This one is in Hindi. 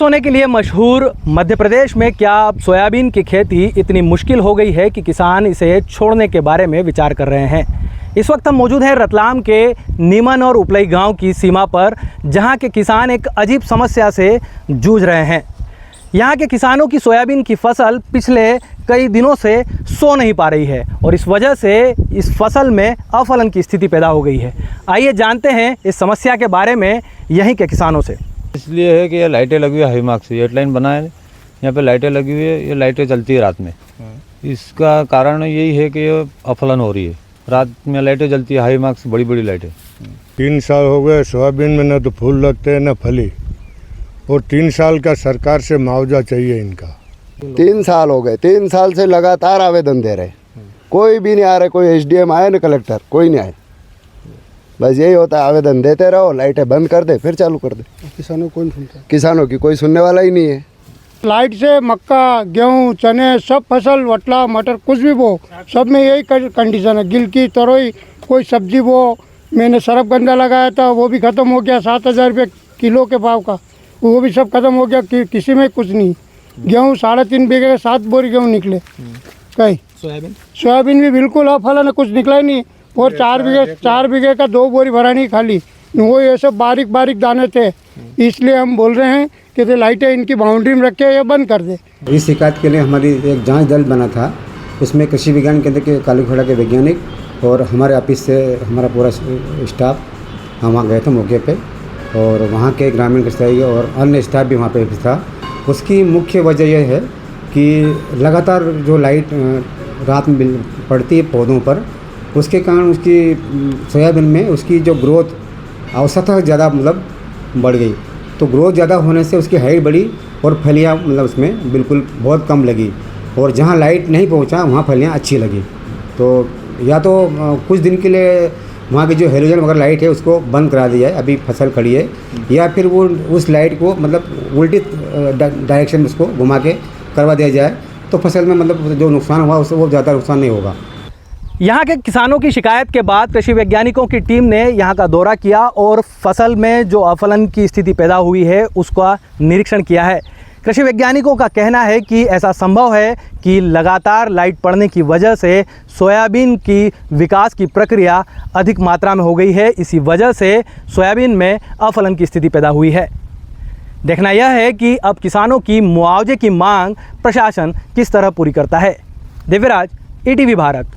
सोने के लिए मशहूर मध्य प्रदेश में क्या अब सोयाबीन की खेती इतनी मुश्किल हो गई है कि किसान इसे छोड़ने के बारे में विचार कर रहे हैं। इस वक्त हम मौजूद हैं रतलाम के नीमन और उपलई गांव की सीमा पर, जहां के किसान एक अजीब समस्या से जूझ रहे हैं। यहाँ के किसानों की सोयाबीन की फसल पिछले कई दिनों से सो नहीं पा रही है और इस वजह से इस फसल में अफलन की स्थिति पैदा हो गई है। आइए जानते हैं इस समस्या के बारे में यहीं के किसानों से। इसलिए है कि ये लाइटें लगी हुई है, हाईमार्क से एट लाइन बना है, यहाँ पे लाइटें लगी हुई है, ये लाइटें चलती है रात में। इसका कारण यही है कि ये अफलन हो रही है, रात में लाइटें जलती है, हाईमार्क से बड़ी बड़ी लाइटें। 3 साल हो गए सोयाबीन में, न तो फूल लगते हैं न फली, और 3 साल का सरकार से मुआवजा चाहिए इनका। 3 साल हो गए, 3 साल से लगातार आवेदन दे रहे, कोई भी नहीं आ रहा। कोई एसडीएम आए न कलेक्टर, कोई नहीं आए। बस यही होता है, आवेदन देते रहो, लाइटें बंद कर दे, फिर चालू कर दे। किसानों को कौन सुनता है? किसानों की कोई सुनने वाला ही नहीं है। लाइट से मक्का, गेहूं, चने, सब फसल, वटला, मटर, कुछ भी बो, सब में यही कंडीशन है। गिलकी, तरोई, कोई सब्जी बो। मैंने सरफगंदा लगाया था, वो भी ख़त्म हो गया, 7,000 रुपये किलो के भाव का, वो भी सब खत्म हो गया। किसी में कुछ नहीं। गेहूँ 3.5 बीघे के 7 बोरी गेहूँ निकले। कहीं सोयाबीन भी बिल्कुल अफलन है, कुछ निकला ही नहीं। और 4 बीघे का 2 बोरी भरानी खाली, वो ये सब बारीक बारीक दाने थे। इसलिए हम बोल रहे हैं कि लाइटें इनकी बाउंड्री में रखे या बंद कर दे। इस शिकायत के लिए हमारी एक जांच दल बना था, उसमें कृषि विज्ञान केंद्र के कालीखोड़ा के वैज्ञानिक और हमारे ऑफिस से हमारा पूरा स्टाफ हम वहाँ गए थे मौके पे, और वहाँ के ग्रामीण कृषि और अन्य स्टाफ भी वहाँ पे था। उसकी मुख्य वजह यह है कि लगातार जो लाइट रात में पड़ती है पौधों पर, उसके कारण उसकी सोयाबीन में उसकी जो ग्रोथ औसतन ज़्यादा मतलब बढ़ गई। तो ग्रोथ ज़्यादा होने से उसकी हाइट बढ़ी और फलियाँ मतलब उसमें बिल्कुल बहुत कम लगी, और जहाँ लाइट नहीं पहुँचा वहाँ फलियाँ अच्छी लगी। तो या तो कुछ दिन के लिए वहाँ की जो हेलोजन वगैरह लाइट है उसको बंद करा दिया है, अभी फसल खड़ी है, या फिर वो उस लाइट को मतलब उल्टी डायरेक्शन में उसको घुमा के करवा दिया जाए, तो फसल में मतलब जो नुकसान हुआ उससे वो ज़्यादा नुकसान नहीं होगा। यहाँ के किसानों की शिकायत के बाद कृषि वैज्ञानिकों की टीम ने यहाँ का दौरा किया और फसल में जो अफलन की स्थिति पैदा हुई है उसका निरीक्षण किया है। कृषि वैज्ञानिकों का कहना है कि ऐसा संभव है कि लगातार लाइट पड़ने की वजह से सोयाबीन की विकास की प्रक्रिया अधिक मात्रा में हो गई है। इसी वजह से सोयाबीन में अफलन की स्थिति पैदा हुई है। देखना यह है कि अब किसानों की मुआवजे की मांग प्रशासन किस तरह पूरी करता है। दिव्यराज, ETV भारत।